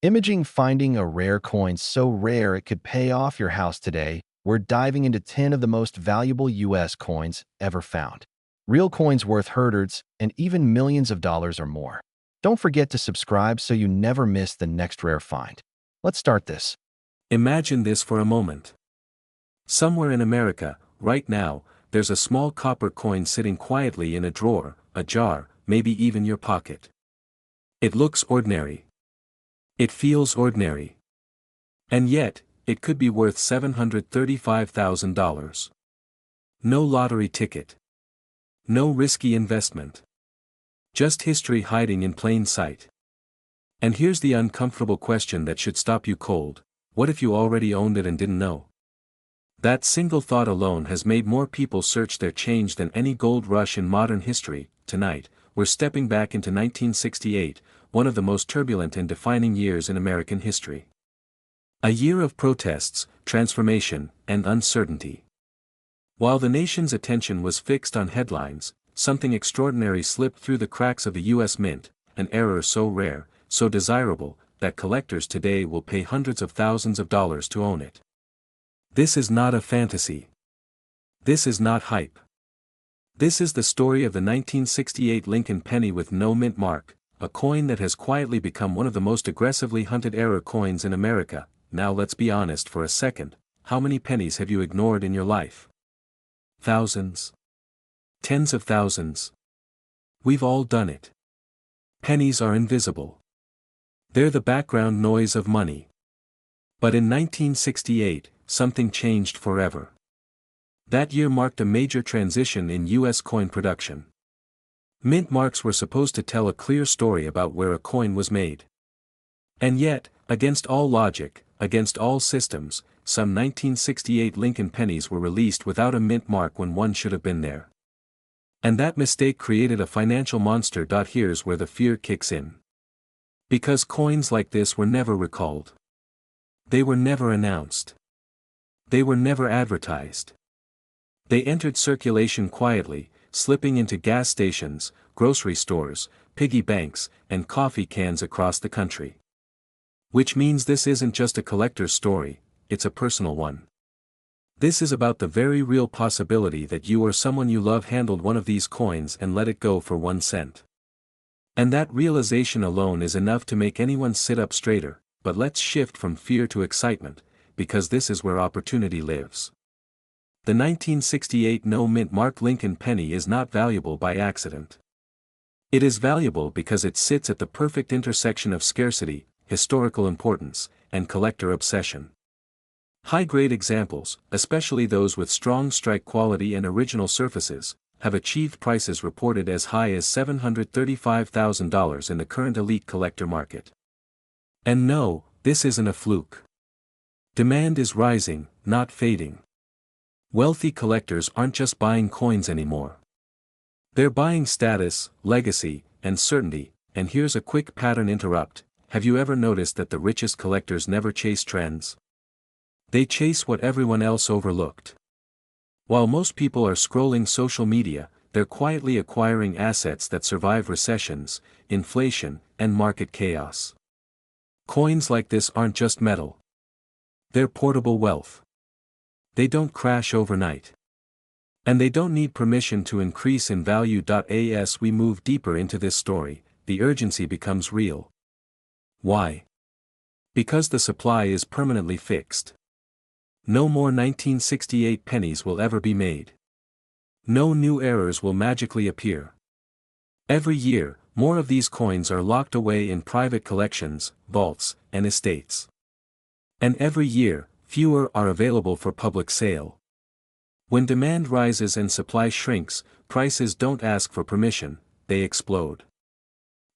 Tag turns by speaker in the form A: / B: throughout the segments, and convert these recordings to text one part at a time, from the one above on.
A: Imaging finding a rare coin so rare it could pay off your house today, we're diving into 10 of the most valuable US coins ever found. Real coins worth hundreds and even millions of dollars or more. Don't forget to subscribe so you never miss the next rare find. Let's start this.
B: Imagine this for a moment. Somewhere in America, right now, there's a small copper coin sitting quietly in a drawer, a jar, maybe even your pocket. It looks ordinary. It feels ordinary. And yet, it could be worth $735,000. No lottery ticket. No risky investment. Just history hiding in plain sight. And here's the uncomfortable question that should stop you cold: what if you already owned it and didn't know? That single thought alone has made more people search their change than any gold rush in modern history. Tonight, we're stepping back into 1968, one of the most turbulent and defining years in American history. A year of protests, transformation, and uncertainty. While the nation's attention was fixed on headlines, something extraordinary slipped through the cracks of the U.S. Mint, an error so rare, so desirable, that collectors today will pay hundreds of thousands of dollars to own it. This is not a fantasy. This is not hype. This is the story of the 1968 Lincoln penny with no mint mark, a coin that has quietly become one of the most aggressively hunted error coins in America. Now let's be honest for a second, how many pennies have you ignored in your life? Thousands? Tens of thousands? We've all done it. Pennies are invisible. They're the background noise of money. But in 1968, something changed forever. That year marked a major transition in U.S. coin production. Mint marks were supposed to tell a clear story about where a coin was made. And yet, against all logic, against all systems, some 1968 Lincoln pennies were released without a mint mark when one should have been there. And that mistake created a financial monster. Here's where the fear kicks in. Because coins like this were never recalled. They were never announced. They were never advertised. They entered circulation quietly, slipping into gas stations, grocery stores, piggy banks, and coffee cans across the country. Which means this isn't just a collector's story, it's a personal one. This is about the very real possibility that you or someone you love handled one of these coins and let it go for 1 cent. And that realization alone is enough to make anyone sit up straighter. But let's shift from fear to excitement, because this is where opportunity lives. The 1968 no mint mark Lincoln penny is not valuable by accident. It is valuable because it sits at the perfect intersection of scarcity, historical importance, and collector obsession. High-grade examples, especially those with strong strike quality and original surfaces, have achieved prices reported as high as $735,000 in the current elite collector market. And no, this isn't a fluke. Demand is rising, not fading. Wealthy collectors aren't just buying coins anymore. They're buying status, legacy, and certainty. And here's a quick pattern interrupt: have you ever noticed that the richest collectors never chase trends? They chase what everyone else overlooked. While most people are scrolling social media, they're quietly acquiring assets that survive recessions, inflation, and market chaos. Coins like this aren't just metal. They're portable wealth. They don't crash overnight. And they don't need permission to increase in value. As we move deeper into this story, the urgency becomes real. Why? Because the supply is permanently fixed. No more 1968 pennies will ever be made. No new errors will magically appear. Every year, more of these coins are locked away in private collections, vaults, and estates. And every year, fewer are available for public sale. When demand rises and supply shrinks, prices don't ask for permission, they explode.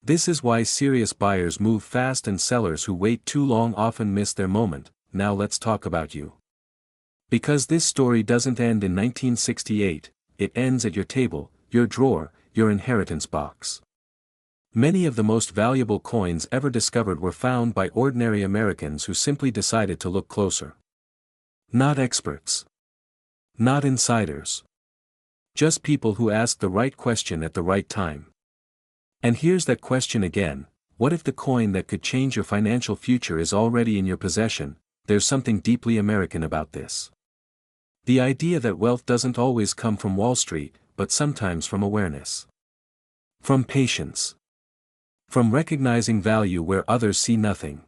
B: This is why serious buyers move fast and sellers who wait too long often miss their moment. Now let's talk about you. Because this story doesn't end in 1968, it ends at your table, your drawer, your inheritance box. Many of the most valuable coins ever discovered were found by ordinary Americans who simply decided to look closer. Not experts. Not insiders. Just people who asked the right question at the right time. And here's that question again: What if the coin that could change your financial future is already in your possession? There's something deeply American about this. The idea that wealth doesn't always come from Wall Street, but sometimes from awareness. From patience. From recognizing value where others see nothing.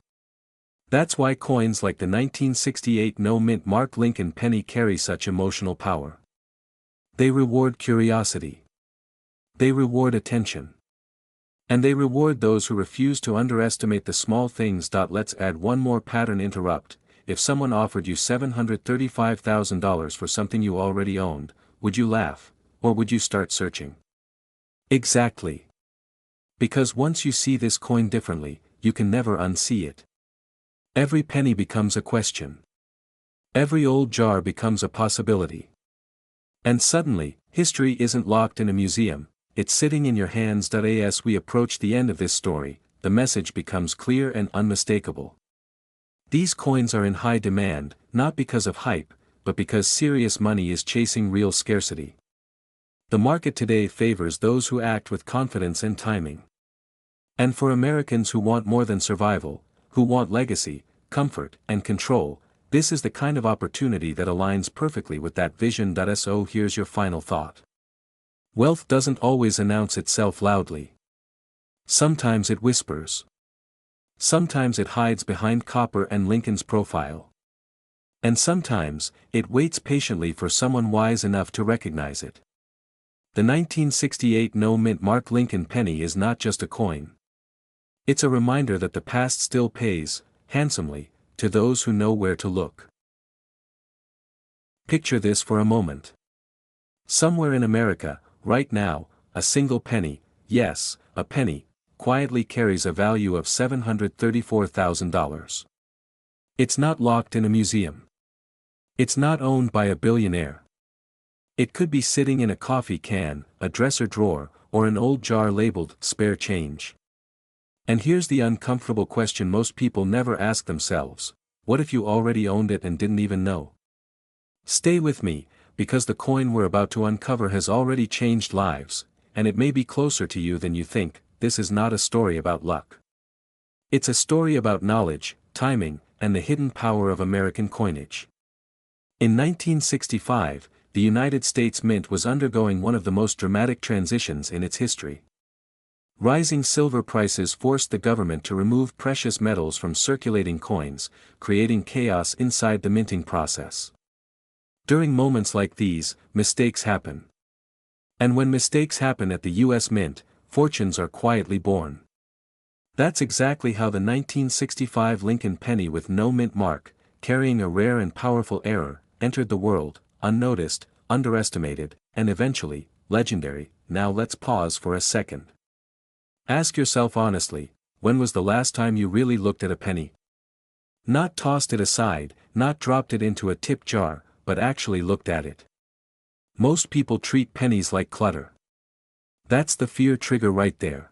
B: That's why coins like the 1968 no-mint Mark Lincoln penny carry such emotional power. They reward curiosity. They reward attention. And they reward those who refuse to underestimate the small things. Let's add one more pattern. Interrupt. If someone offered you $735,000 for something you already owned, would you laugh, or would you start searching? Exactly. Because once you see this coin differently, you can never unsee it. Every penny becomes a question. Every old jar becomes a possibility. And suddenly, history isn't locked in a museum, it's sitting in your hands. As we approach the end of this story, the message becomes clear and unmistakable. These coins are in high demand, not because of hype, but because serious money is chasing real scarcity. The market today favors those who act with confidence and timing. And for Americans who want more than survival, who want legacy, comfort, and control, this is the kind of opportunity that aligns perfectly with that vision. So here's your final thought. Wealth doesn't always announce itself loudly. Sometimes it whispers. Sometimes it hides behind Copper and Lincoln's profile. And sometimes, it waits patiently for someone wise enough to recognize it. The 1968 no-mint Mark Lincoln penny is not just a coin. It's a reminder that the past still pays, handsomely, to those who know where to look. Picture this for a moment. Somewhere in America, right now, a single penny, yes, a penny, quietly carries a value of $734,000. It's not locked in a museum. It's not owned by a billionaire. It could be sitting in a coffee can, a dresser drawer, or an old jar labeled spare change. And here's the uncomfortable question most people never ask themselves: what if you already owned it and didn't even know? Stay with me, because the coin we're about to uncover has already changed lives, and it may be closer to you than you think. This is not a story about luck. It's a story about knowledge, timing, and the hidden power of American coinage. In 1965, the United States Mint was undergoing one of the most dramatic transitions in its history. Rising silver prices forced the government to remove precious metals from circulating coins, creating chaos inside the minting process. During moments like these, mistakes happen. And when mistakes happen at the U.S. Mint, fortunes are quietly born. That's exactly how the 1965 Lincoln penny with no mint mark, carrying a rare and powerful error, entered the world, unnoticed, underestimated, and eventually, legendary. Now let's pause for a second. Ask yourself honestly, when was the last time you really looked at a penny? Not tossed it aside, not dropped it into a tip jar, but actually looked at it. Most people treat pennies like clutter. That's the fear trigger right there.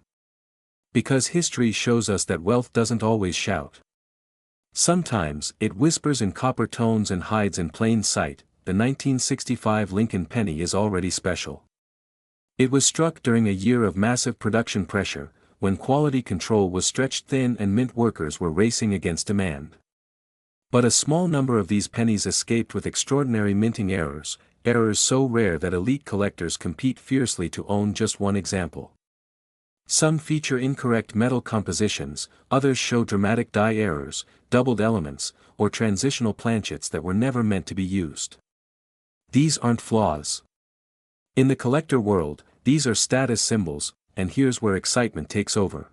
B: Because history shows us that wealth doesn't always shout. Sometimes, it whispers in copper tones and hides in plain sight. The 1965 Lincoln penny is already special. It was struck during a year of massive production pressure, when quality control was stretched thin and mint workers were racing against demand. But a small number of these pennies escaped with extraordinary minting errors so rare that elite collectors compete fiercely to own just one example. Some feature incorrect metal compositions, others show dramatic die errors, doubled elements, or transitional planchets that were never meant to be used. These aren't flaws. In the collector world, these are status symbols, and here's where excitement takes over.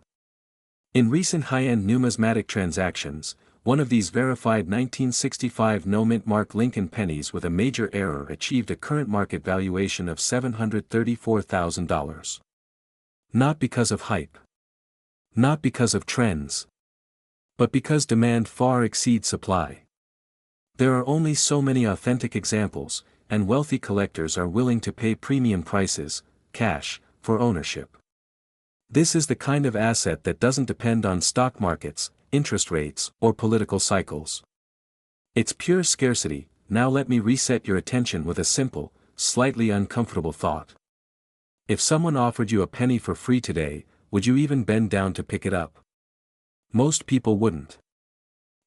B: In recent high-end numismatic transactions, one of these verified 1965 no-mint Mark Lincoln pennies with a major error achieved a current market valuation of $734,000. Not because of hype. Not because of trends. But because demand far exceeds supply. There are only so many authentic examples, and wealthy collectors are willing to pay premium prices, cash, for ownership. This is the kind of asset that doesn't depend on stock markets, interest rates, or political cycles. It's pure scarcity. Now let me reset your attention with a simple, slightly uncomfortable thought. If someone offered you a penny for free today, would you even bend down to pick it up? Most people wouldn't.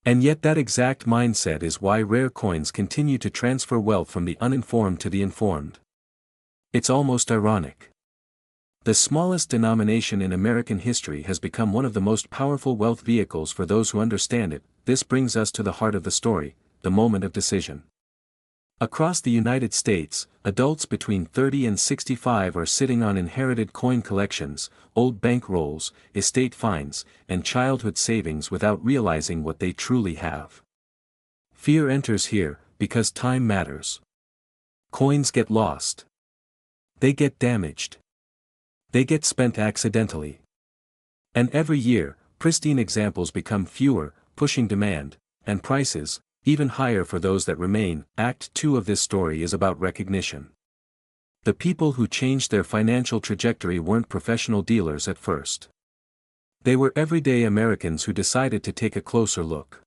B: And yet that exact mindset is why rare coins continue to transfer wealth from the uninformed to the informed. It's almost ironic. The smallest denomination in American history has become one of the most powerful wealth vehicles for those who understand it. This brings us to the heart of the story, the moment of decision. Across the United States, adults between 30 and 65 are sitting on inherited coin collections, old bank rolls, estate fines, and childhood savings without realizing what they truly have. Fear enters here, because time matters. Coins get lost. They get damaged. They get spent accidentally. And every year, pristine examples become fewer, pushing demand, and prices, even higher for those that remain. Act 2 of this story is about recognition. The people who changed their financial trajectory weren't professional dealers at first. They were everyday Americans who decided to take a closer look.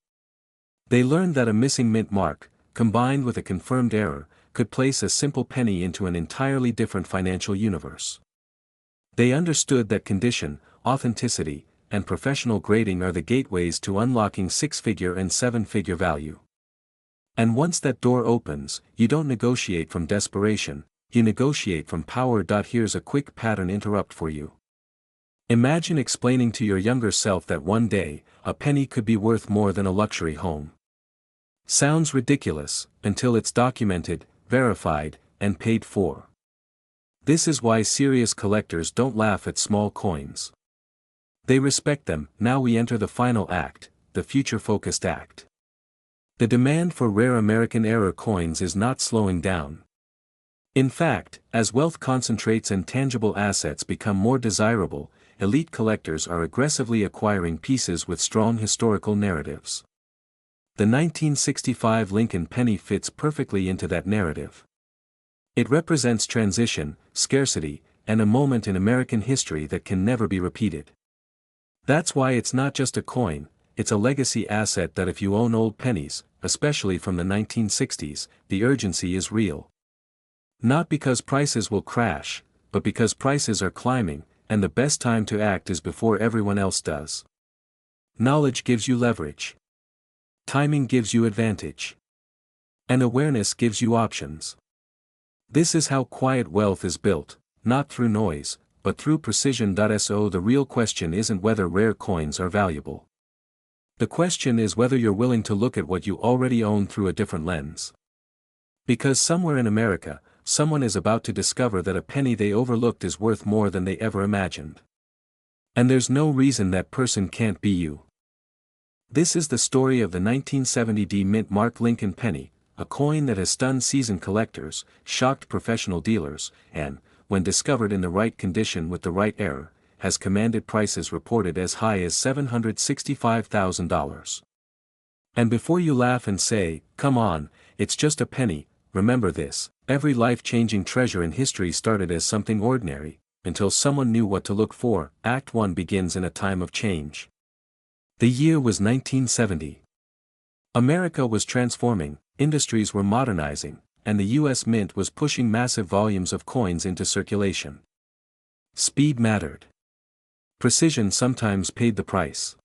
B: They learned that a missing mint mark, combined with a confirmed error, could place a simple penny into an entirely different financial universe. They understood that condition, authenticity, and professional grading are the gateways to unlocking six-figure and seven-figure value. And once that door opens, you don't negotiate from desperation, you negotiate from power. Here's a quick pattern interrupt for you. Imagine explaining to your younger self that one day, a penny could be worth more than a luxury home. Sounds ridiculous, until it's documented, verified, and paid for. This is why serious collectors don't laugh at small coins. They respect them. Now we enter the final act, the future-focused act. The demand for rare American-era coins is not slowing down. In fact, as wealth concentrates and tangible assets become more desirable, elite collectors are aggressively acquiring pieces with strong historical narratives. The 1965 Lincoln penny fits perfectly into that narrative. It represents transition, scarcity, and a moment in American history that can never be repeated. That's why it's not just a coin, it's a legacy asset that if you own old pennies, especially from the 1960s, the urgency is real. Not because prices will crash, but because prices are climbing, and the best time to act is before everyone else does. Knowledge gives you leverage. Timing gives you advantage. And awareness gives you options. This is how quiet wealth is built, not through noise, but through precision. So the real question isn't whether rare coins are valuable. The question is whether you're willing to look at what you already own through a different lens. Because somewhere in America, someone is about to discover that a penny they overlooked is worth more than they ever imagined. And there's no reason that person can't be you. This is the story of the 1970 mint mark Lincoln penny, a coin that has stunned seasoned collectors, shocked professional dealers, and, when discovered in the right condition with the right error, has commanded prices reported as high as $765,000. And before you laugh and say, "Come on, it's just a penny," remember this: every life-changing treasure in history started as something ordinary, until someone knew what to look for. Act 1 begins in a time of change. The year was 1970. America was transforming, industries were modernizing, and the U.S. Mint was pushing massive volumes of coins into circulation. Speed mattered. Precision sometimes paid the price.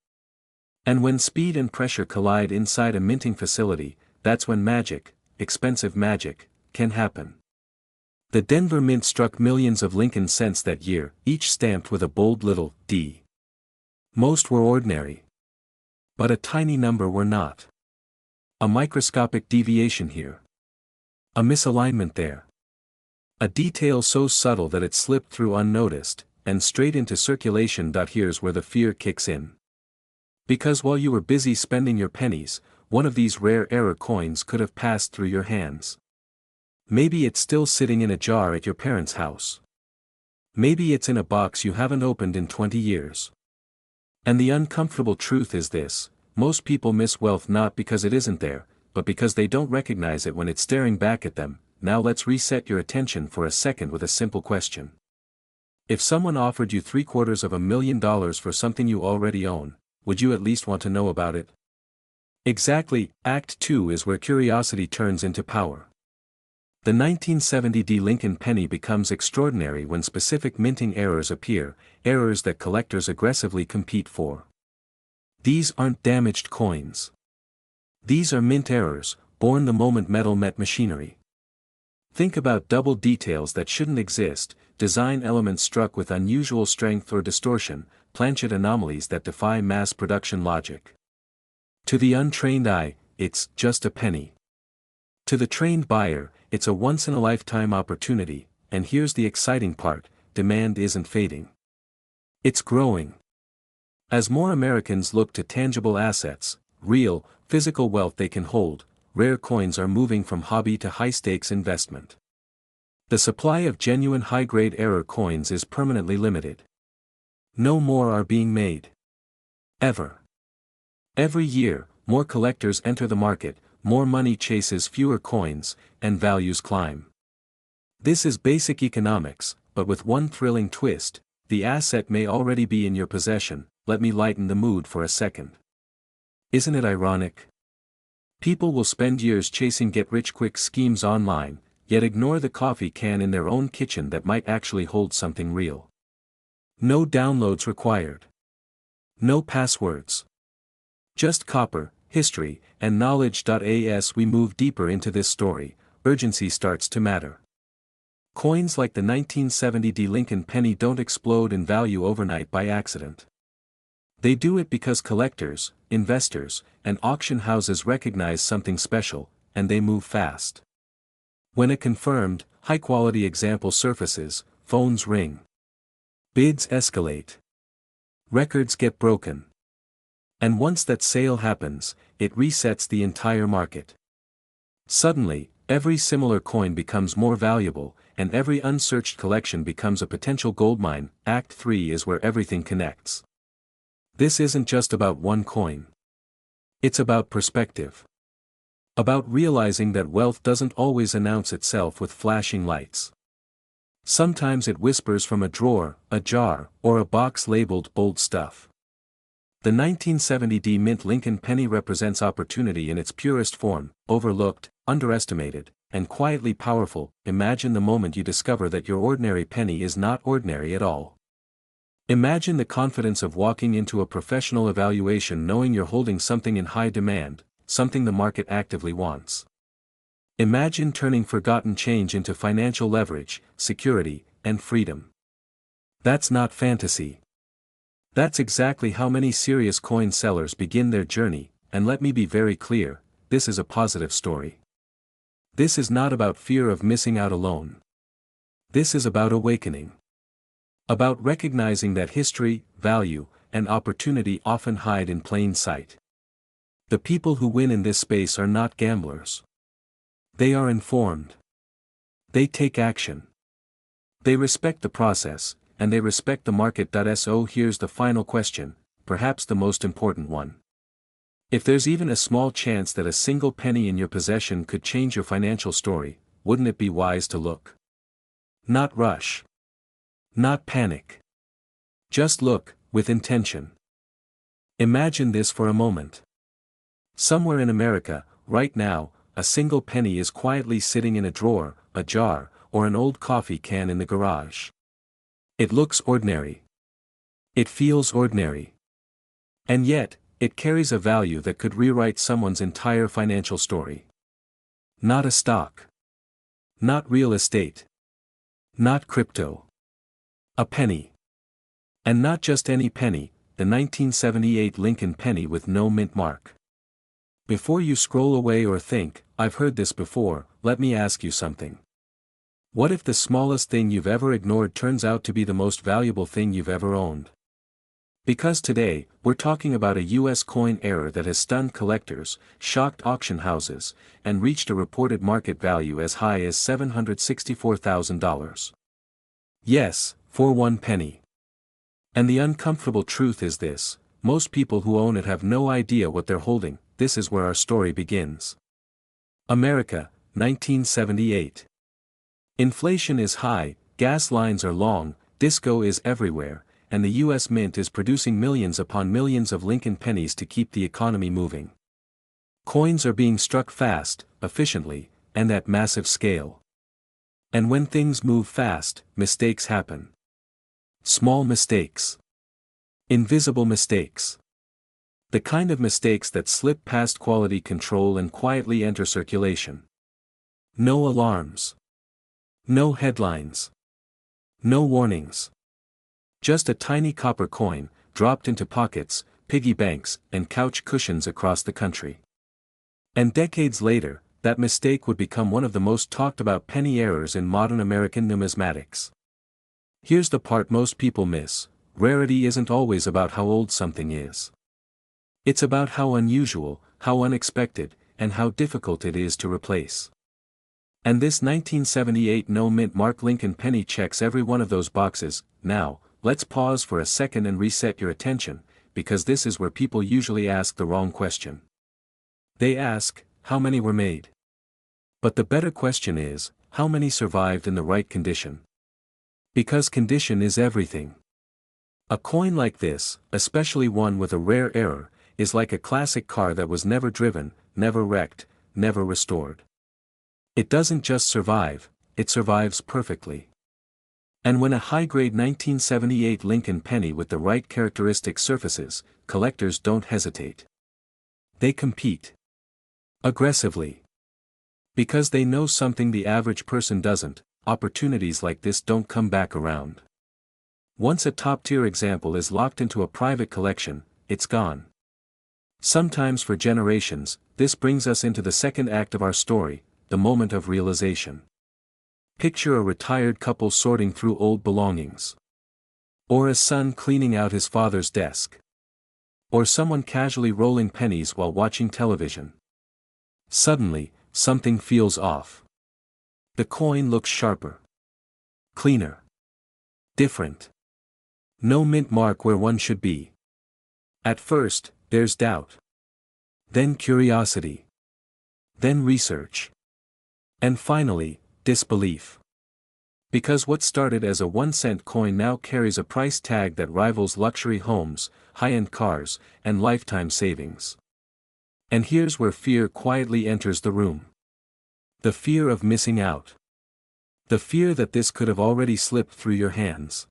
B: And when speed and pressure collide inside a minting facility, that's when magic, expensive magic, can happen. The Denver Mint struck millions of Lincoln cents that year, each stamped with a bold little D. Most were ordinary. But a tiny number were not. A microscopic deviation here. A misalignment there. A detail so subtle that it slipped through unnoticed, and straight into circulation. Here's where the fear kicks in. Because while you were busy spending your pennies, one of these rare error coins could have passed through your hands. Maybe it's still sitting in a jar at your parents' house. Maybe it's in a box you haven't opened in 20 years. And the uncomfortable truth is this: most people miss wealth not because it isn't there, but because they don't recognize it when it's staring back at them. Now let's reset your attention for a second with a simple question. If someone offered you $750,000 for something you already own, would you at least want to know about it? Exactly. Act 2 is where curiosity turns into power. The 1970 Lincoln penny becomes extraordinary when specific minting errors appear, errors that collectors aggressively compete for. These aren't damaged coins. These are mint errors, born the moment metal met machinery. Think about double details that shouldn't exist, design elements struck with unusual strength or distortion, planchet anomalies that defy mass production logic. To the untrained eye, it's just a penny. To the trained buyer, it's a once-in-a-lifetime opportunity, and here's the exciting part, demand isn't fading. It's growing. As more Americans look to tangible assets, real, physical wealth they can hold, rare coins are moving from hobby to high-stakes investment. The supply of genuine high-grade error coins is permanently limited. No more are being made. Ever. Every year, more collectors enter the market, more money chases fewer coins, and values climb. This is basic economics, but with one thrilling twist: the asset may already be in your possession. Let me lighten the mood for a second. Isn't it ironic? People will spend years chasing get-rich-quick schemes online, yet ignore the coffee can in their own kitchen that might actually hold something real. No downloads required. No passwords. Just copper, history, and knowledge. As we move deeper into this story, urgency starts to matter. Coins like the 1970 Lincoln penny don't explode in value overnight by accident. They do it because collectors, investors, and auction houses recognize something special, and they move fast. When a confirmed, high-quality example surfaces, phones ring. Bids escalate. Records get broken. And once that sale happens, it resets the entire market. Suddenly, every similar coin becomes more valuable, and every unsearched collection becomes a potential goldmine. Act 3 is where everything connects. This isn't just about one coin. It's about perspective. About realizing that wealth doesn't always announce itself with flashing lights. Sometimes it whispers from a drawer, a jar, or a box labeled bold stuff. The 1970 mint Lincoln penny represents opportunity in its purest form, overlooked, underestimated, and quietly powerful. Imagine the moment you discover that your ordinary penny is not ordinary at all. Imagine the confidence of walking into a professional evaluation knowing you're holding something in high demand, something the market actively wants. Imagine turning forgotten change into financial leverage, security, and freedom. That's not fantasy. That's exactly how many serious coin sellers begin their journey, and let me be very clear, this is a positive story. This is not about fear of missing out alone. This is about awakening. About recognizing that history, value, and opportunity often hide in plain sight. The people who win in this space are not gamblers. They are informed. They take action. They respect the process, and they respect the market. So here's the final question, perhaps the most important one. If there's even a small chance that a single penny in your possession could change your financial story, wouldn't it be wise to look? Not rush. Not panic. Just look, with intention. Imagine this for a moment. Somewhere in America, right now, a single penny is quietly sitting in a drawer, a jar, or an old coffee can in the garage. It looks ordinary. It feels ordinary. And yet, it carries a value that could rewrite someone's entire financial story. Not a stock. Not real estate. Not crypto. A penny. And not just any penny, the 1978 Lincoln penny with no mint mark. Before you scroll away or think, I've heard this before, let me ask you something. What if the smallest thing you've ever ignored turns out to be the most valuable thing you've ever owned? Because today, we're talking about a US coin error that has stunned collectors, shocked auction houses, and reached a reported market value as high as $764,000. Yes, for one penny. And the uncomfortable truth is this: most people who own it have no idea what they're holding. This is where our story begins. America, 1978. Inflation is high, gas lines are long, disco is everywhere, and the US Mint is producing millions upon millions of Lincoln pennies to keep the economy moving. Coins are being struck fast, efficiently, and at massive scale. And when things move fast, mistakes happen. Small mistakes. Invisible mistakes. The kind of mistakes that slip past quality control and quietly enter circulation. No alarms. No headlines. No warnings. Just a tiny copper coin, dropped into pockets, piggy banks, and couch cushions across the country. And decades later, that mistake would become one of the most talked about penny errors in modern American numismatics. Here's the part most people miss: rarity isn't always about how old something is. It's about how unusual, how unexpected, and how difficult it is to replace. And this 1978 no-mint Mark Lincoln penny checks every one of those boxes. Now, let's pause for a second and reset your attention, because this is where people usually ask the wrong question. They ask, how many were made? But the better question is, how many survived in the right condition? Because condition is everything. A coin like this, especially one with a rare error, is like a classic car that was never driven, never wrecked, never restored. It doesn't just survive, it survives perfectly. And when a high-grade 1978 Lincoln penny with the right characteristic surfaces, collectors don't hesitate. They compete. Aggressively. Because they know something the average person doesn't: opportunities like this don't come back around. Once a top-tier example is locked into a private collection, it's gone. Sometimes for generations. This brings us into the second act of our story, the moment of realization. Picture a retired couple sorting through old belongings. Or a son cleaning out his father's desk. Or someone casually rolling pennies while watching television. Suddenly, something feels off. The coin looks sharper. Cleaner. Different. No mint mark where one should be. At first, there's doubt. Then curiosity. Then research. And finally, disbelief. Because what started as a 1-cent coin now carries a price tag that rivals luxury homes, high-end cars, and lifetime savings. And here's where fear quietly enters the room. The fear of missing out. The fear that this could have already slipped through your hands.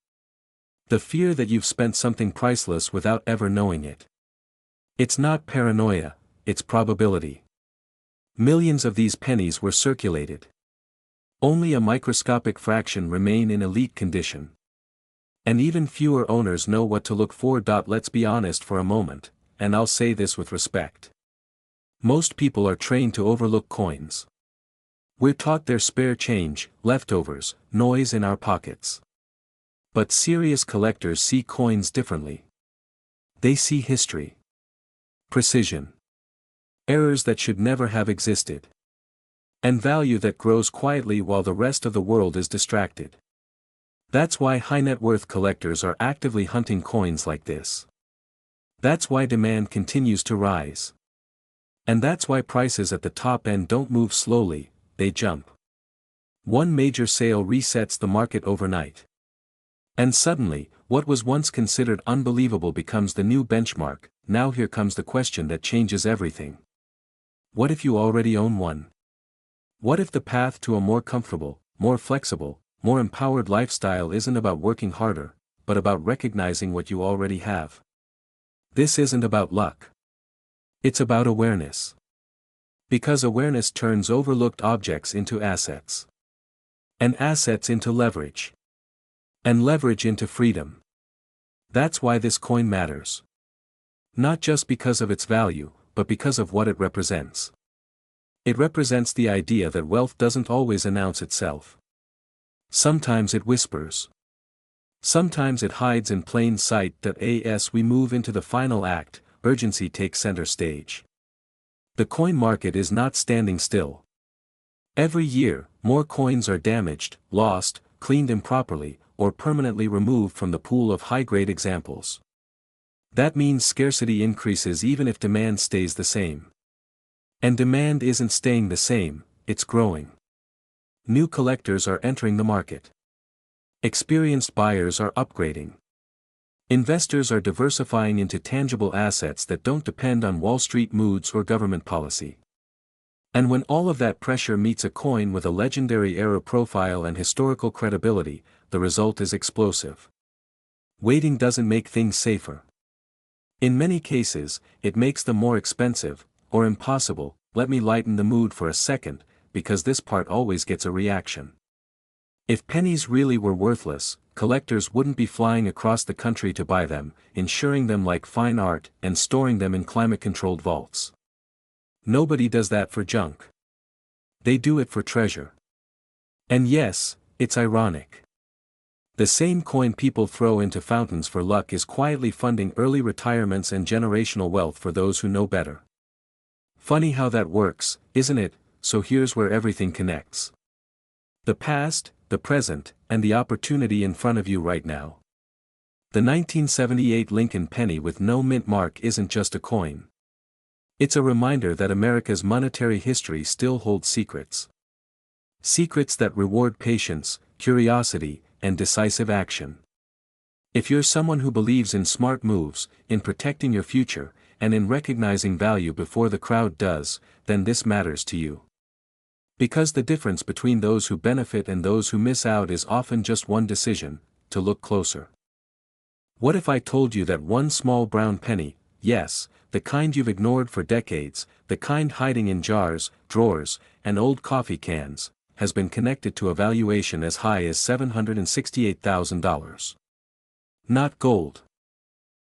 B: The fear that you've spent something priceless without ever knowing it. It's not paranoia, it's probability. Millions of these pennies were circulated. Only a microscopic fraction remain in elite condition. And even fewer owners know what to look for. Let's be honest for a moment, and I'll say this with respect. Most people are trained to overlook coins. We're taught they're spare change, leftovers, noise in our pockets. But serious collectors see coins differently. They see history. Precision. Errors that should never have existed. And value that grows quietly while the rest of the world is distracted. That's why high net worth collectors are actively hunting coins like this. That's why demand continues to rise. And that's why prices at the top end don't move slowly, they jump. One major sale resets the market overnight. And suddenly, what was once considered unbelievable becomes the new benchmark. Now here comes the question that changes everything. What if you already own one? What if the path to a more comfortable, more flexible, more empowered lifestyle isn't about working harder, but about recognizing what you already have? This isn't about luck. It's about awareness. Because awareness turns overlooked objects into assets. And assets into leverage. And leverage into freedom. That's why this coin matters. Not just because of its value, but because of what it represents. It represents the idea that wealth doesn't always announce itself. Sometimes it whispers. Sometimes it hides in plain sight. As we move into the final act, urgency takes center stage. The coin market is not standing still. Every year, more coins are damaged, lost, cleaned improperly, or permanently removed from the pool of high-grade examples. That means scarcity increases even if demand stays the same. And demand isn't staying the same, it's growing. New collectors are entering the market. Experienced buyers are upgrading. Investors are diversifying into tangible assets that don't depend on Wall Street moods or government policy. And when all of that pressure meets a coin with a legendary era profile and historical credibility, the result is explosive. Waiting doesn't make things safer. In many cases, it makes them more expensive, or impossible. Let me lighten the mood for a second, because this part always gets a reaction. If pennies really were worthless, collectors wouldn't be flying across the country to buy them, insuring them like fine art, and storing them in climate-controlled vaults. Nobody does that for junk. They do it for treasure. And yes, it's ironic. The same coin people throw into fountains for luck is quietly funding early retirements and generational wealth for those who know better. Funny how that works, isn't it? So here's where everything connects. The past, the present, and the opportunity in front of you right now. The 1978 Lincoln penny with no mint mark isn't just a coin. It's a reminder that America's monetary history still holds secrets. Secrets that reward patience, curiosity, and decisive action. If you're someone who believes in smart moves, in protecting your future, and in recognizing value before the crowd does, then this matters to you. Because the difference between those who benefit and those who miss out is often just one decision: to look closer. What if I told you that one small brown penny, yes, the kind you've ignored for decades, the kind hiding in jars, drawers, and old coffee cans, has been connected to a valuation as high as $768,000. Not gold.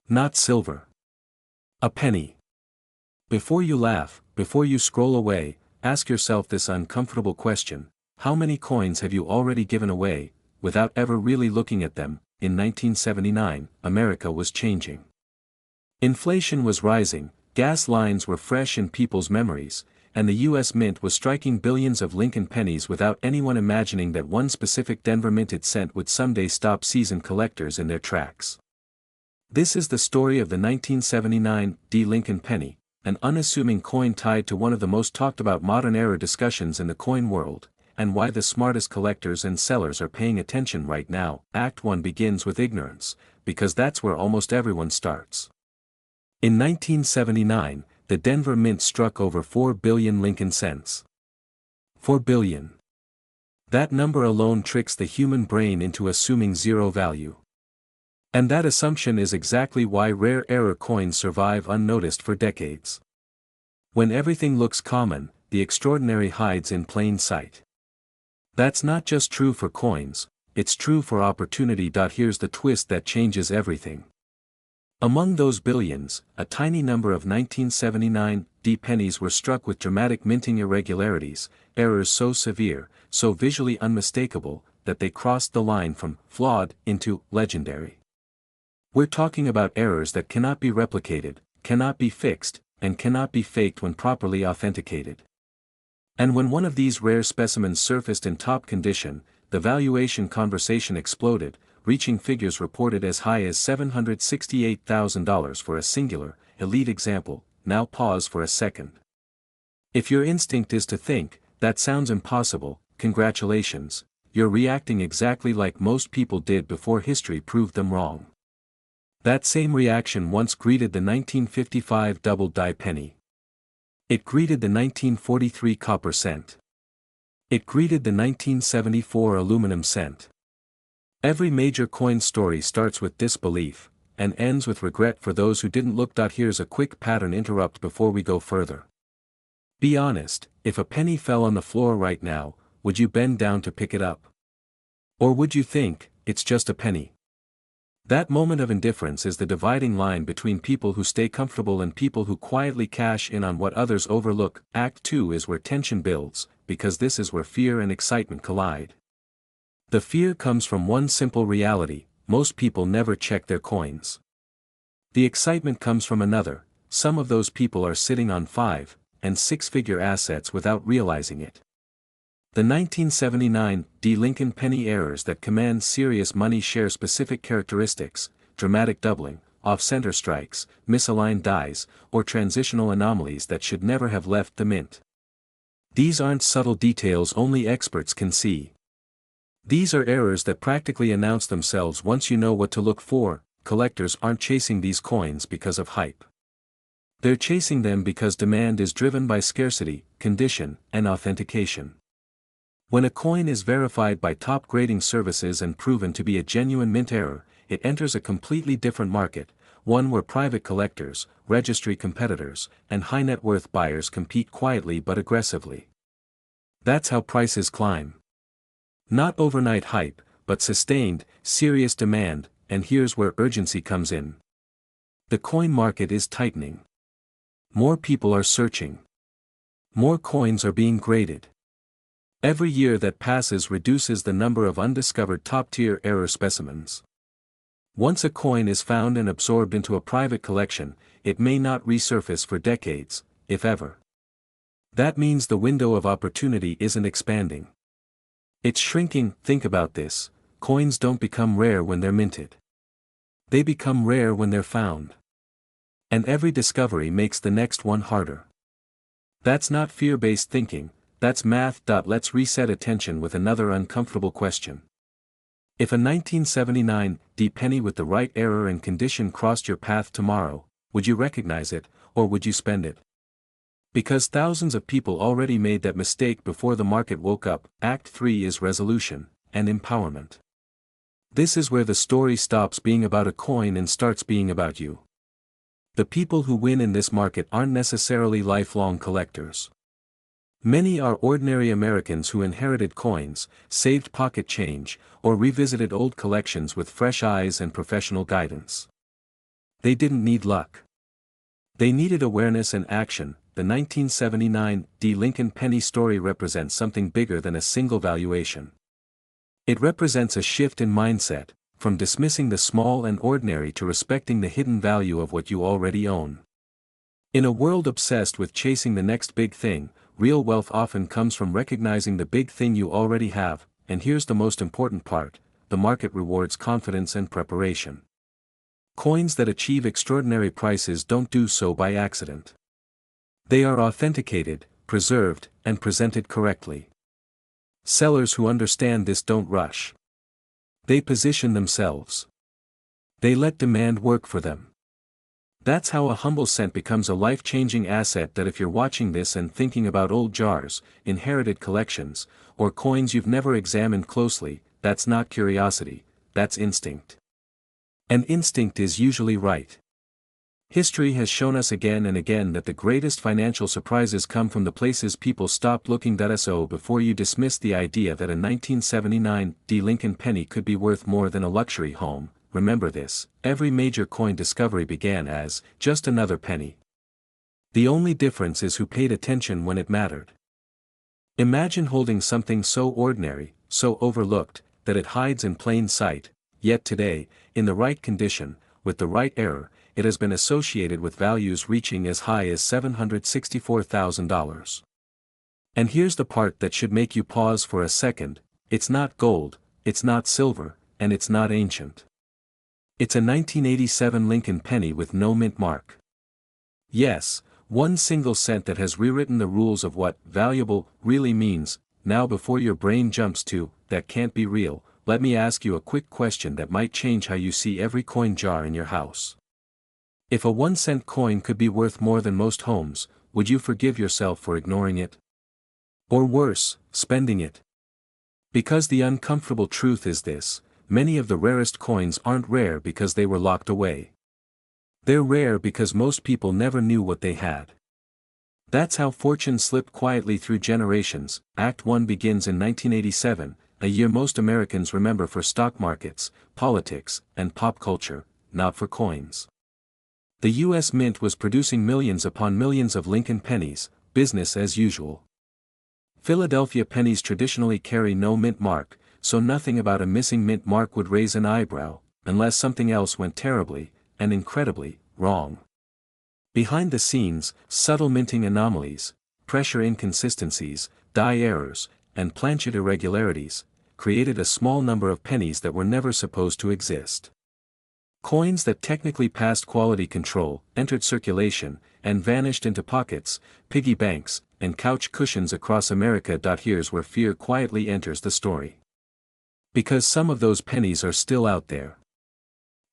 B: Not silver. A penny. Before you laugh, before you scroll away, ask yourself this uncomfortable question: how many coins have you already given away, without ever really looking at them? In 1979, America was changing. Inflation was rising, gas lines were fresh in people's memories, and the U.S. Mint was striking billions of Lincoln pennies without anyone imagining that one specific Denver minted cent would someday stop seasoned collectors in their tracks. This is the story of the 1979 Lincoln penny, an unassuming coin tied to one of the most talked about modern-era discussions in the coin world, and why the smartest collectors and sellers are paying attention right now. Act 1 begins with ignorance, because that's where almost everyone starts. In 1979, the Denver Mint struck over 4 billion Lincoln cents. 4 billion. That number alone tricks the human brain into assuming zero value. And that assumption is exactly why rare error coins survive unnoticed for decades. When everything looks common, the extraordinary hides in plain sight. That's not just true for coins, it's true for opportunity. Here's the twist that changes everything. Among those billions, a tiny number of 1979 pennies were struck with dramatic minting irregularities, errors so severe, so visually unmistakable, that they crossed the line from flawed into legendary. We're talking about errors that cannot be replicated, cannot be fixed, and cannot be faked when properly authenticated. And when one of these rare specimens surfaced in top condition, the valuation conversation exploded, reaching figures reported as high as $768,000 for a singular, elite example. Now pause for a second. If your instinct is to think, that sounds impossible, congratulations, you're reacting exactly like most people did before history proved them wrong. That same reaction once greeted the 1955 double-die penny. It greeted the 1943 copper cent. It greeted the 1974 aluminum cent. Every major coin story starts with disbelief, and ends with regret for those who didn't look. Here's a quick pattern interrupt before we go further. Be honest, if a penny fell on the floor right now, would you bend down to pick it up? Or would you think, it's just a penny? That moment of indifference is the dividing line between people who stay comfortable and people who quietly cash in on what others overlook. Act 2 is where tension builds, because this is where fear and excitement collide. The fear comes from one simple reality: most people never check their coins. The excitement comes from another: some of those people are sitting on 5- and 6-figure assets without realizing it. The 1979 Lincoln penny errors that command serious money share specific characteristics: dramatic doubling, off-center strikes, misaligned dies, or transitional anomalies that should never have left the mint. These aren't subtle details only experts can see. These are errors that practically announce themselves once you know what to look for. Collectors aren't chasing these coins because of hype. They're chasing them because demand is driven by scarcity, condition, and authentication. When a coin is verified by top grading services and proven to be a genuine mint error, it enters a completely different market, one where private collectors, registry competitors, and high-net-worth buyers compete quietly but aggressively. That's how prices climb. Not overnight hype, but sustained, serious demand, and here's where urgency comes in. The coin market is tightening. More people are searching. More coins are being graded. Every year that passes reduces the number of undiscovered top-tier error specimens. Once a coin is found and absorbed into a private collection, it may not resurface for decades, if ever. That means the window of opportunity isn't expanding. It's shrinking. Think about this: coins don't become rare when they're minted. They become rare when they're found. And every discovery makes the next one harder. That's not fear-based thinking, that's math. Let's reset attention with another uncomfortable question. If a 1979 D penny with the right error and condition crossed your path tomorrow, would you recognize it, or would you spend it? Because thousands of people already made that mistake before the market woke up. Act 3 is resolution and empowerment. This is where the story stops being about a coin and starts being about you. The people who win in this market aren't necessarily lifelong collectors. Many are ordinary Americans who inherited coins, saved pocket change, or revisited old collections with fresh eyes and professional guidance. They didn't need luck. They needed awareness and action. The 1979 D Lincoln penny story represents something bigger than a single valuation. It represents a shift in mindset, from dismissing the small and ordinary to respecting the hidden value of what you already own. In a world obsessed with chasing the next big thing, real wealth often comes from recognizing the big thing you already have, and here's the most important part: the market rewards confidence and preparation. Coins that achieve extraordinary prices don't do so by accident. They are authenticated, preserved, and presented correctly. Sellers who understand this don't rush. They position themselves. They let demand work for them. That's how a humble cent becomes a life-changing asset. That if you're watching this and thinking about old jars, inherited collections, or coins you've never examined closely, that's not curiosity, that's instinct. And instinct is usually right. History has shown us again and again that the greatest financial surprises come from the places people stopped looking. So before you dismiss the idea that a 1979 D Lincoln penny could be worth more than a luxury home, remember this: every major coin discovery began as just another penny. The only difference is who paid attention when it mattered. Imagine holding something so ordinary, so overlooked, that it hides in plain sight, yet today, in the right condition, with the right error, it has been associated with values reaching as high as $764,000. And here's the part that should make you pause for a second: it's not gold, it's not silver, and it's not ancient. It's a 1987 Lincoln penny with no mint mark. Yes, one single cent that has rewritten the rules of what valuable really means. Now before your brain jumps to, that can't be real, let me ask you a quick question that might change how you see every coin jar in your house. If a 1-cent coin could be worth more than most homes, would you forgive yourself for ignoring it? Or worse, spending it? Because the uncomfortable truth is this: many of the rarest coins aren't rare because they were locked away. They're rare because most people never knew what they had. That's how fortune slipped quietly through generations. Act 1 begins in 1987, a year most Americans remember for stock markets, politics, and pop culture, not for coins. The U.S. Mint was producing millions upon millions of Lincoln pennies, business as usual. Philadelphia pennies traditionally carry no mint mark, so nothing about a missing mint mark would raise an eyebrow, unless something else went terribly, and incredibly, wrong. Behind the scenes, subtle minting anomalies, pressure inconsistencies, die errors, and planchet irregularities created a small number of pennies that were never supposed to exist. Coins that technically passed quality control, entered circulation, and vanished into pockets, piggy banks, and couch cushions across America. Here's where fear quietly enters the story. Because some of those pennies are still out there.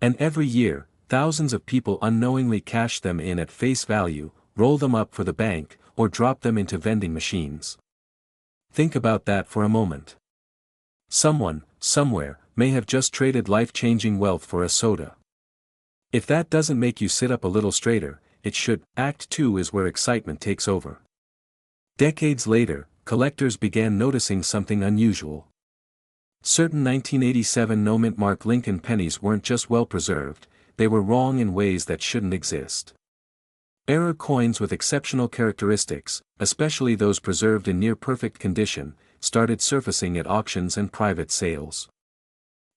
B: And every year, thousands of people unknowingly cash them in at face value, roll them up for the bank, or drop them into vending machines. Think about that for a moment. Someone, somewhere, may have just traded life-changing wealth for a soda. If that doesn't make you sit up a little straighter, it should. Act 2 is where excitement takes over. Decades later, collectors began noticing something unusual. Certain 1987 no-mint mark Lincoln pennies weren't just well preserved, they were wrong in ways that shouldn't exist. Error coins with exceptional characteristics, especially those preserved in near-perfect condition, started surfacing at auctions and private sales.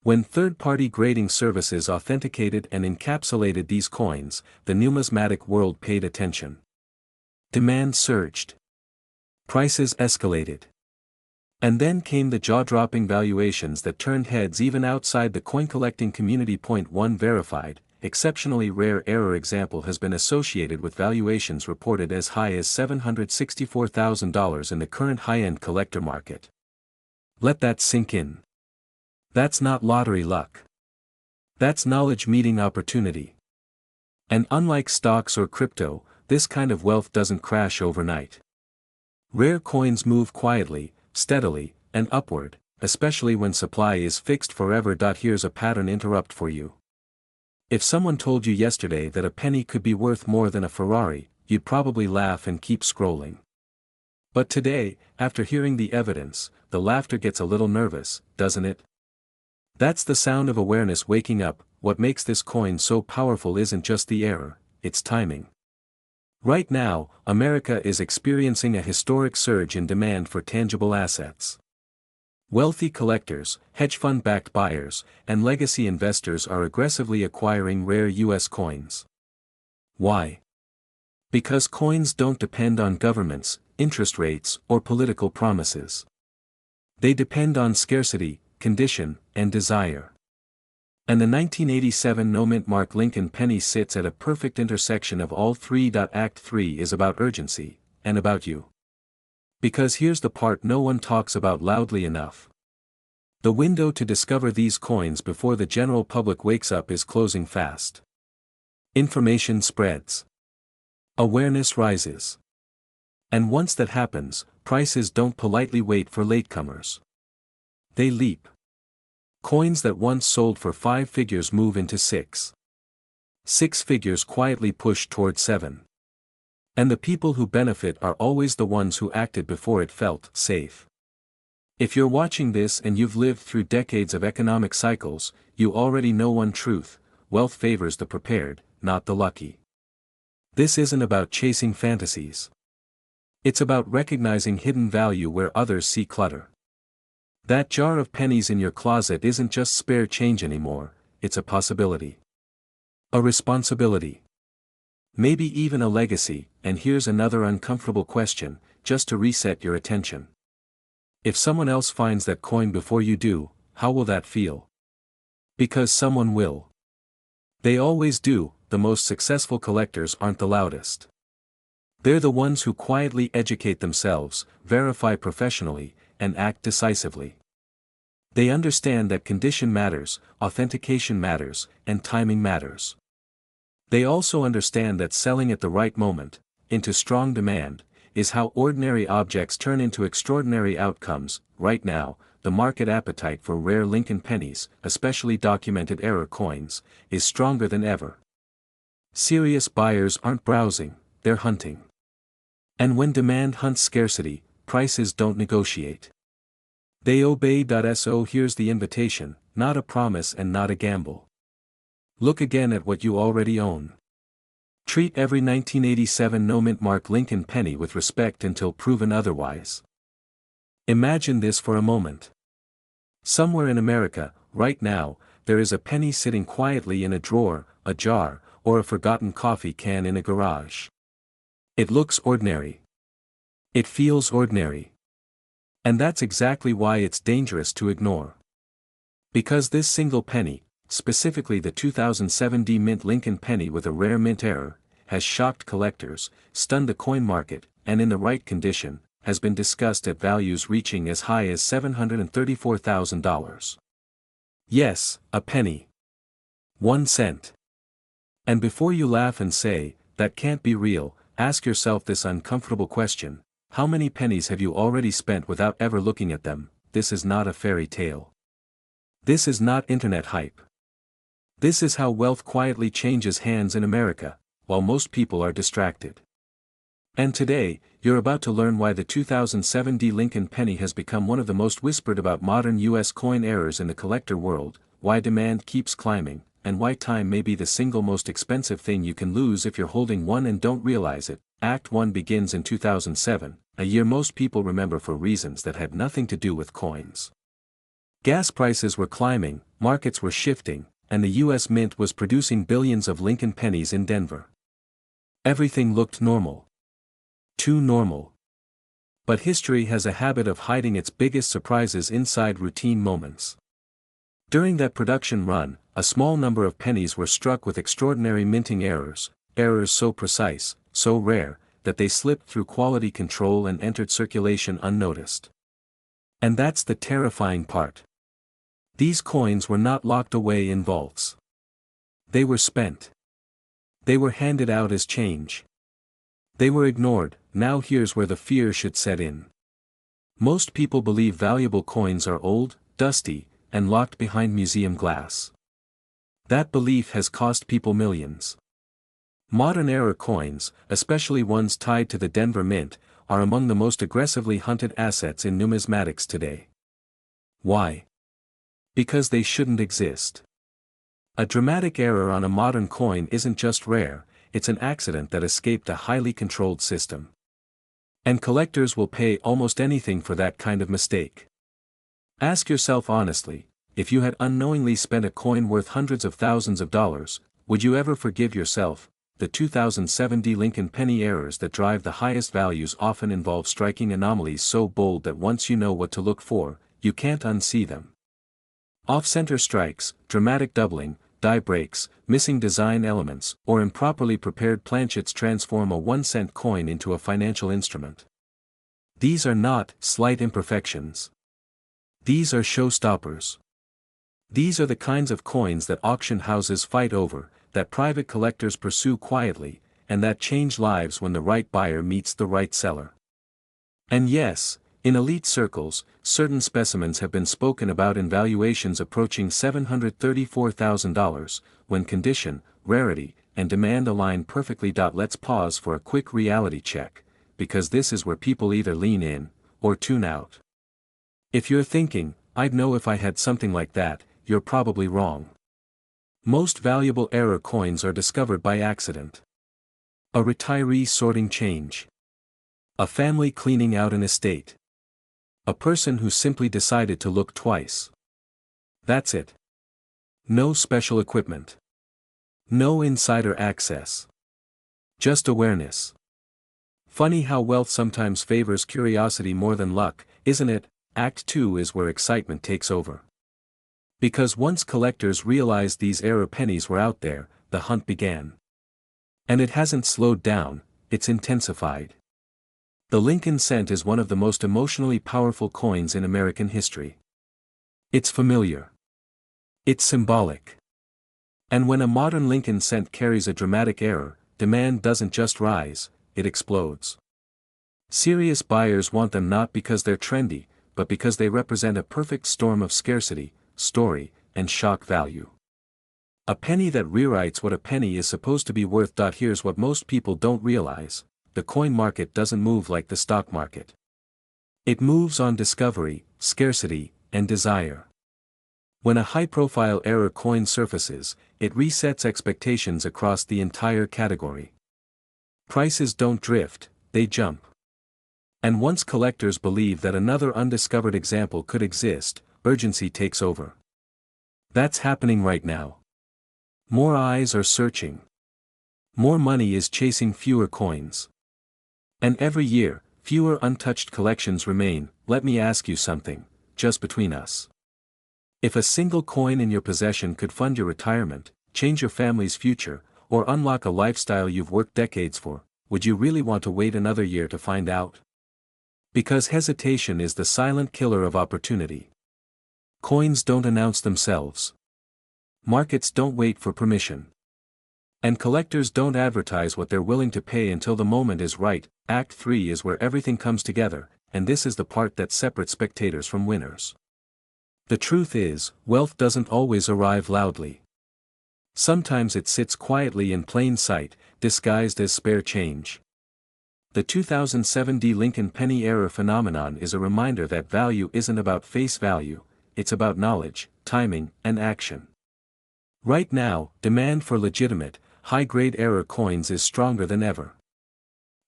B: When third-party grading services authenticated and encapsulated these coins, the numismatic world paid attention. Demand surged. Prices escalated. And then came the jaw-dropping valuations that turned heads even outside the coin-collecting community. One verified, exceptionally rare error example has been associated with valuations reported as high as $764,000 in the current high-end collector market. Let that sink in. That's not lottery luck. That's knowledge meeting opportunity. And unlike stocks or crypto, this kind of wealth doesn't crash overnight. Rare coins move quietly, steadily, and upward, especially when supply is fixed forever. Here's a pattern interrupt for you. If someone told you yesterday that a penny could be worth more than a Ferrari, you'd probably laugh and keep scrolling. But today, after hearing the evidence, the laughter gets a little nervous, doesn't it? That's the sound of awareness waking up. What makes this coin so powerful isn't just the error, it's timing. Right now, America is experiencing a historic surge in demand for tangible assets. Wealthy collectors, hedge fund-backed buyers, and legacy investors are aggressively acquiring rare U.S. coins. Why? Because coins don't depend on governments, interest rates, or political promises. They depend on scarcity, condition, and desire. And the 1987 no-mint mark Lincoln penny sits at a perfect intersection of all three. Act 3 is about urgency, and about you. Because here's the part no one talks about loudly enough. The window to discover these coins before the general public wakes up is closing fast. Information spreads. Awareness rises. And once that happens, prices don't politely wait for latecomers. They leap. Coins that once sold for 5 figures move into 6. 6 figures quietly push toward 7. And the people who benefit are always the ones who acted before it felt safe. If you're watching this and you've lived through decades of economic cycles, you already know one truth: wealth favors the prepared, not the lucky. This isn't about chasing fantasies. It's about recognizing hidden value where others see clutter. That jar of pennies in your closet isn't just spare change anymore, it's a possibility. A responsibility. Maybe even a legacy. And here's another uncomfortable question, just to reset your attention. If someone else finds that coin before you do, how will that feel? Because someone will. They always do. The most successful collectors aren't the loudest. They're the ones who quietly educate themselves, verify professionally, and act decisively. They understand that condition matters, authentication matters, and timing matters. They also understand that selling at the right moment, into strong demand, is how ordinary objects turn into extraordinary outcomes. Right now, the market appetite for rare Lincoln pennies, especially documented error coins, is stronger than ever. Serious buyers aren't browsing, they're hunting. And when demand hunts scarcity, prices don't negotiate. They obey. So here's the invitation, not a promise and not a gamble. Look again at what you already own. Treat every 1987 no-mint mark Lincoln penny with respect until proven otherwise. Imagine this for a moment. Somewhere in America, right now, there is a penny sitting quietly in a drawer, a jar, or a forgotten coffee can in a garage. It looks ordinary. It feels ordinary. And that's exactly why it's dangerous to ignore. Because this single penny, specifically the 2007 mint Lincoln penny with a rare mint error, has shocked collectors, stunned the coin market, and in the right condition, has been discussed at values reaching as high as $734,000. Yes, a penny. 1 cent. And before you laugh and say, that can't be real, ask yourself this uncomfortable question: how many pennies have you already spent without ever looking at them? This is not a fairy tale. This is not internet hype. This is how wealth quietly changes hands in America, while most people are distracted. And today, you're about to learn why the 2007 Lincoln penny has become one of the most whispered about modern US coin errors in the collector world, why demand keeps climbing, and why time may be the single most expensive thing you can lose if you're holding one and don't realize it. Act 1 begins in 2007, a year most people remember for reasons that had nothing to do with coins. Gas prices were climbing, markets were shifting, and the US Mint was producing billions of Lincoln pennies in Denver. Everything looked normal. Too normal. But history has a habit of hiding its biggest surprises inside routine moments. During that production run, a small number of pennies were struck with extraordinary minting errors, errors so precise, so rare, that they slipped through quality control and entered circulation unnoticed. And that's the terrifying part. These coins were not locked away in vaults. They were spent. They were handed out as change. They were ignored. Now here's where the fear should set in. Most people believe valuable coins are old, dusty, and locked behind museum glass. That belief has cost people millions. Modern era coins, especially ones tied to the Denver Mint, are among the most aggressively hunted assets in numismatics today. Why? Because they shouldn't exist. A dramatic error on a modern coin isn't just rare, it's an accident that escaped a highly controlled system. And collectors will pay almost anything for that kind of mistake. Ask yourself honestly, if you had unknowingly spent a coin worth hundreds of thousands of dollars, would you ever forgive yourself? The 2007 Lincoln penny errors that drive the highest values often involve striking anomalies so bold that once you know what to look for, you can't unsee them. Off-center strikes, dramatic doubling, die breaks, missing design elements, or improperly prepared planchets transform a 1-cent coin into a financial instrument. These are not slight imperfections. These are showstoppers. These are the kinds of coins that auction houses fight over, that private collectors pursue quietly, and that change lives when the right buyer meets the right seller. And yes, in elite circles, certain specimens have been spoken about in valuations approaching $734,000, when condition, rarity, and demand align perfectly. Let's pause for a quick reality check, because this is where people either lean in, or tune out. If you're thinking, I'd know if I had something like that, you're probably wrong. Most valuable error coins are discovered by accident. A retiree sorting change. A family cleaning out an estate. A person who simply decided to look twice. That's it. No special equipment. No insider access. Just awareness. Funny how wealth sometimes favors curiosity more than luck, isn't it? Act 2 is where excitement takes over. Because once collectors realized these error pennies were out there, the hunt began. And it hasn't slowed down, it's intensified. The Lincoln cent is one of the most emotionally powerful coins in American history. It's familiar. It's symbolic. And when a modern Lincoln cent carries a dramatic error, demand doesn't just rise, it explodes. Serious buyers want them not because they're trendy, but because they represent a perfect storm of scarcity, story, and shock value. A penny that rewrites what a penny is supposed to be worth. Here's what most people don't realize: the coin market doesn't move like the stock market. It moves on discovery, scarcity, and desire. When a high-profile error coin surfaces, it resets expectations across the entire category. Prices don't drift, they jump. And once collectors believe that another undiscovered example could exist, urgency takes over. That's happening right now. More eyes are searching. More money is chasing fewer coins. And every year, fewer untouched collections remain. Let me ask you something, just between us. If a single coin in your possession could fund your retirement, change your family's future, or unlock a lifestyle you've worked decades for, would you really want to wait another year to find out? Because hesitation is the silent killer of opportunity. Coins don't announce themselves. Markets don't wait for permission. And collectors don't advertise what they're willing to pay until the moment is right. Act 3 is where everything comes together, and this is the part that separates spectators from winners. The truth is, wealth doesn't always arrive loudly. Sometimes it sits quietly in plain sight, disguised as spare change. The 2007 Lincoln penny error phenomenon is a reminder that value isn't about face value, it's about knowledge, timing, and action. Right now, demand for legitimate, high-grade error coins is stronger than ever.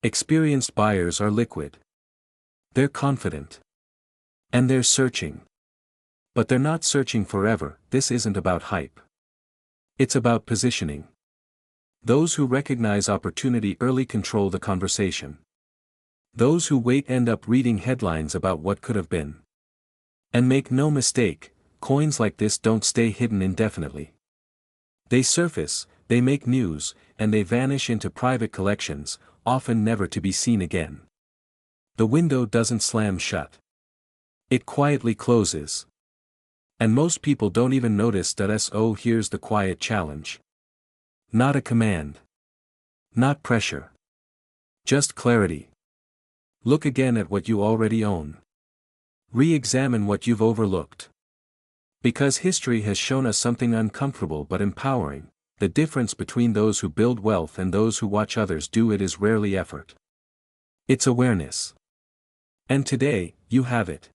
B: Experienced buyers are liquid. They're confident. And they're searching. But they're not searching forever. This isn't about hype. It's about positioning. Those who recognize opportunity early control the conversation. Those who wait end up reading headlines about what could have been. And make no mistake, coins like this don't stay hidden indefinitely. They surface, they make news, and they vanish into private collections, often never to be seen again. The window doesn't slam shut. It quietly closes. And most people don't even notice that. So here's the quiet challenge. Not a command. Not pressure. Just clarity. Look again at what you already own. Re-examine what you've overlooked. Because history has shown us something uncomfortable but empowering, the difference between those who build wealth and those who watch others do it is rarely effort. It's awareness. And today, you have it.